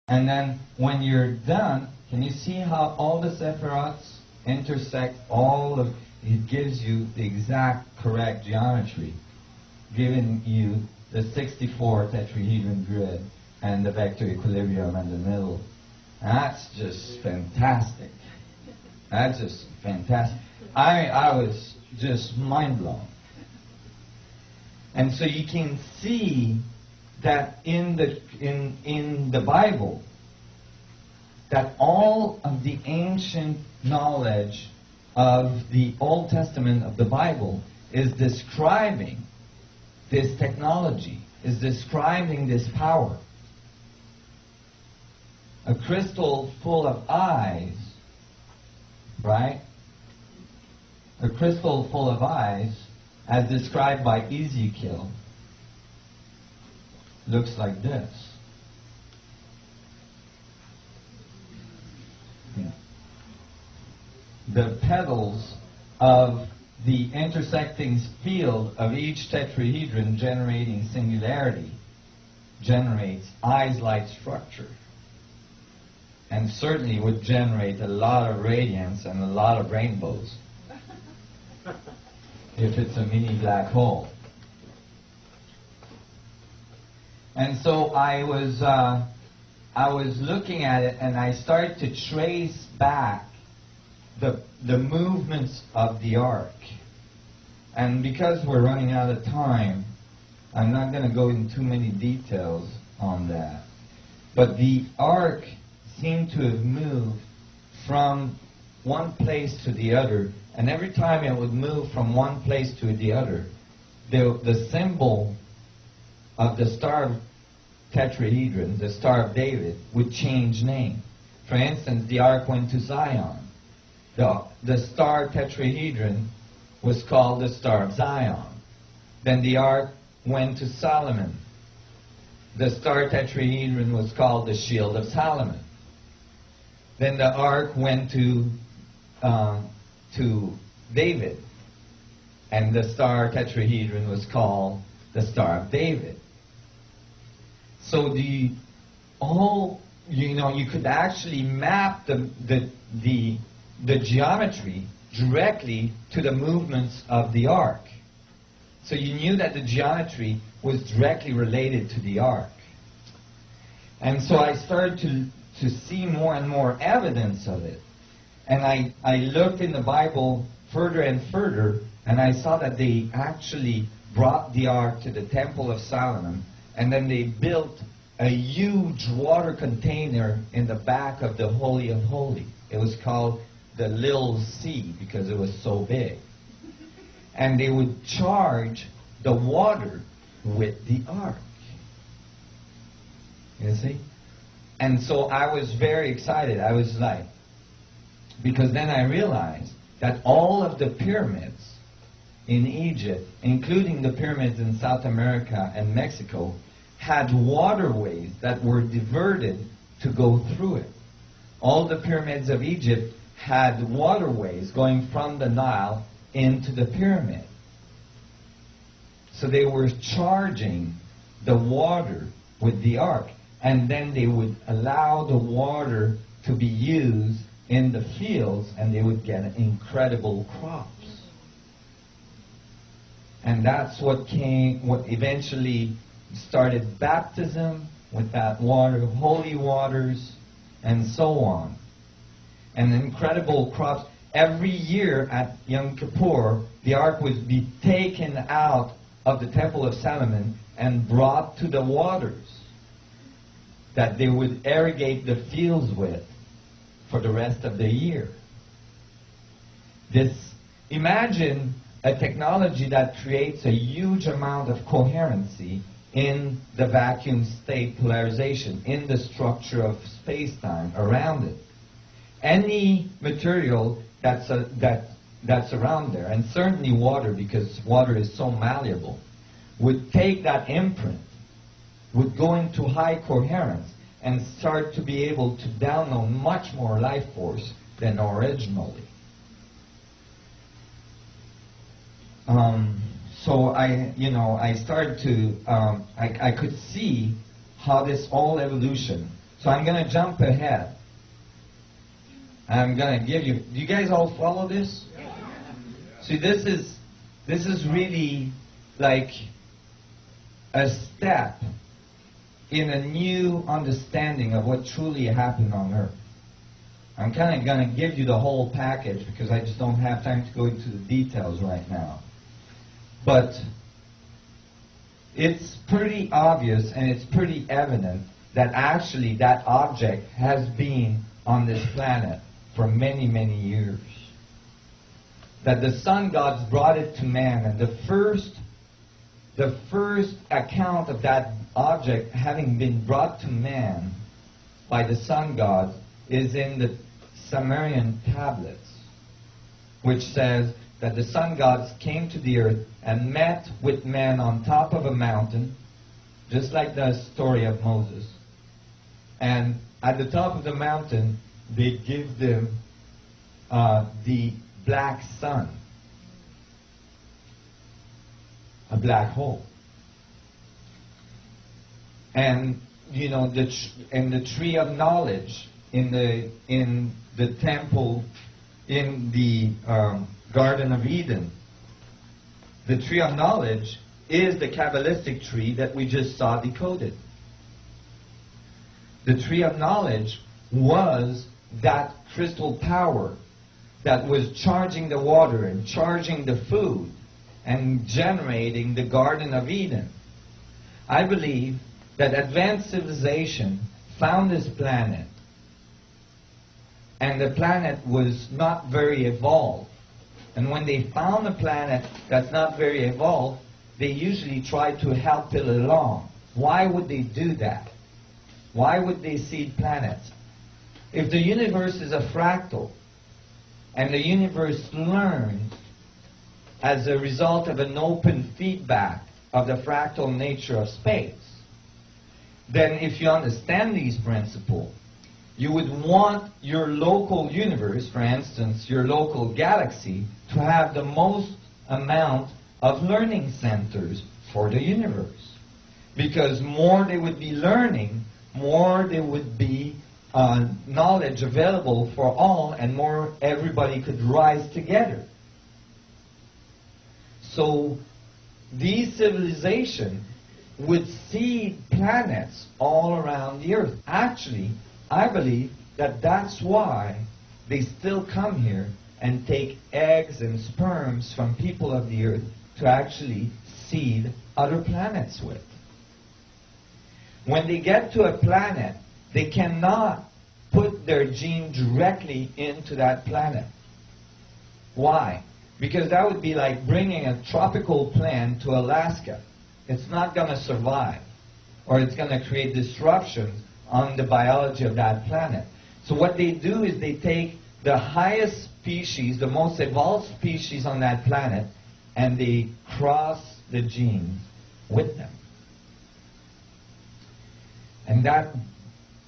And then when you're done, can you see how all the sephirots intersect all of, it gives you the exact correct geometry, giving you the 64 tetrahedron grid and the vector equilibrium in the middle. That's just fantastic. That's just fantastic. I was just mind blown. And so you can see that in the Bible, that all of the ancient knowledge of the Old Testament of the Bible is describing this technology, is describing this power. A crystal full of eyes, right? A crystal full of eyes, as described by Ezekiel, looks like this. Yeah. The petals of the intersecting field of each tetrahedron generating singularity generates eyes-like structure, and certainly would generate a lot of radiance and a lot of rainbows if it's a mini black hole. And so I was looking at it, and I started to trace back the movements of the ark. And because we're running out of time, I'm not going to go into too many details on that. But the ark seemed to have moved from one place to the other, and every time it would move from one place to the other, the symbol of the star tetrahedron, the Star of David, would change name. For instance, the ark went to Zion. The star tetrahedron was called the Star of Zion. Then the ark went to Solomon. The star tetrahedron was called the Shield of Solomon. Then the ark went to David, and the star tetrahedron was called the Star of David. So you could actually map the geometry directly to the movements of the ark. So you knew that the geometry was directly related to the ark. And so I started to see more and more evidence of it. And I looked in the Bible further and further, and I saw that they actually brought the ark to the Temple of Solomon, and then they built a huge water container in the back of the Holy of Holies. It was called the Little Sea because it was so big. And they would charge the water with the ark. You see? And so I was very excited. I was like, because then I realized that all of the pyramids in Egypt, including the pyramids in South America and Mexico, had waterways that were diverted to go through it. All the pyramids of Egypt had waterways going from the Nile into the pyramid. So they were charging the water with the ark, and then they would allow the water to be used in the fields, and they would get incredible crops. And that's what eventually started baptism with that water, holy waters, and so on. And incredible crops. Every year at Yom Kippur, the ark would be taken out of the Temple of Solomon and brought to the waters that they would irrigate the fields with for the rest of the year. Imagine a technology that creates a huge amount of coherency in the vacuum state polarization, in the structure of space-time around it. Any material that's around there, and certainly water, because water is so malleable, would take that imprint, would go into high coherence, and start to be able to download much more life force than originally. So I started to, I could see how this all evolution. So I'm going to jump ahead. I'm going to give you... Do you guys all follow this? See, this is really like a step in a new understanding of what truly happened on earth. I'm kind of going to give you the whole package because I just don't have time to go into the details right now. But it's pretty obvious and it's pretty evident that actually that object has been on this planet for many, many years. That the sun gods brought it to man, and the first account of that object having been brought to man by the sun gods is in the Sumerian tablets, which says that the sun gods came to the earth and met with man on top of a mountain, just like the story of Moses. And at the top of the mountain, they give them the black sun, a black hole. And you know, the tree of knowledge in the temple, in the Garden of Eden. The tree of knowledge is the Kabbalistic tree that we just saw decoded. The tree of knowledge was that crystal power that was charging the water and charging the food and generating the Garden of Eden. I believe that advanced civilization found this planet, and the planet was not very evolved. And when they found a planet that's not very evolved, they usually try to help it along. Why would they do that? Why would they seed planets? If the universe is a fractal, and the universe learns as a result of an open feedback of the fractal nature of space, then if you understand these principles, you would want your local universe, for instance, your local galaxy, to have the most amount of learning centers for the universe. Because more they would be learning, more there would be knowledge available for all, and more everybody could rise together. So these civilizations would seed planets all around the earth. Actually, I believe that that's why they still come here and take eggs and sperms from people of the earth to actually seed other planets with. When they get to a planet, they cannot put their gene directly into that planet. Why? Because that would be like bringing a tropical plant to Alaska. It's not going to survive, or it's going to create disruptions on the biology of that planet. So what they do is they take the highest species, the most evolved species on that planet, and they cross the genes with them. And that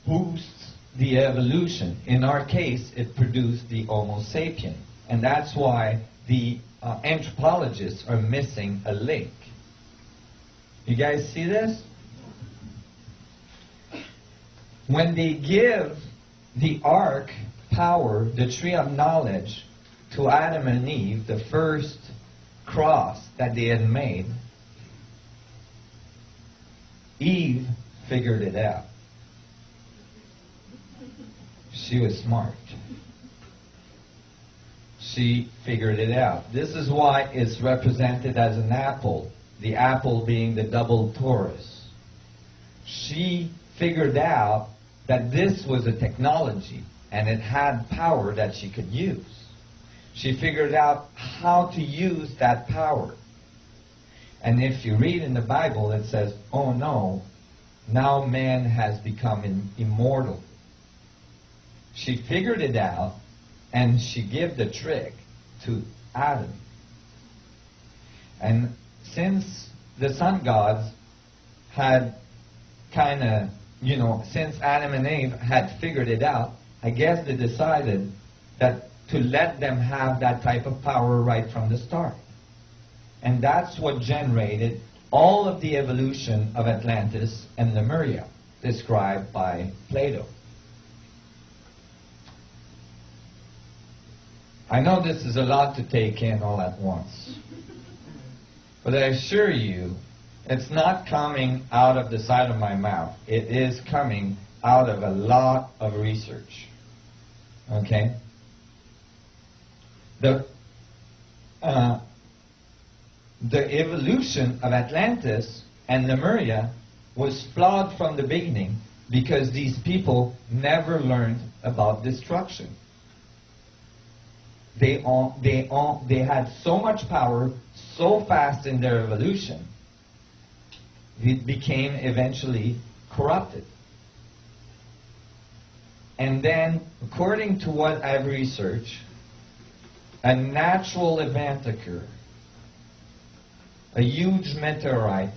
boosts the evolution. In our case, it produced the Homo sapien. And that's why the anthropologists are missing a link. You guys see this? When they give the ark power, the tree of knowledge, to Adam and Eve, the first cross that they had made, Eve figured it out. She was smart. She figured it out. This is why it's represented as an apple, the apple being the double torus. She figured out that this was a technology and it had power that she could use. She figured out how to use that power. And if you read in the Bible, it says, oh no, now man has become immortal. She figured it out, and she gave the trick to Adam. And since the sun gods had kind of, since Adam and Eve had figured it out, I guess they decided that to let them have that type of power right from the start. And that's what generated all of the evolution of Atlantis and Lemuria. described by Plato. I know this is a lot to take in all at once, but I assure you, it's not coming out of the side of my mouth. It is coming out of a lot of research. Okay? The evolution of Atlantis and Lemuria was flawed from the beginning because these people never learned about destruction. They had so much power so fast in their evolution, it became eventually corrupted. And then, according to what I've researched, a natural event occurred. A huge meteorite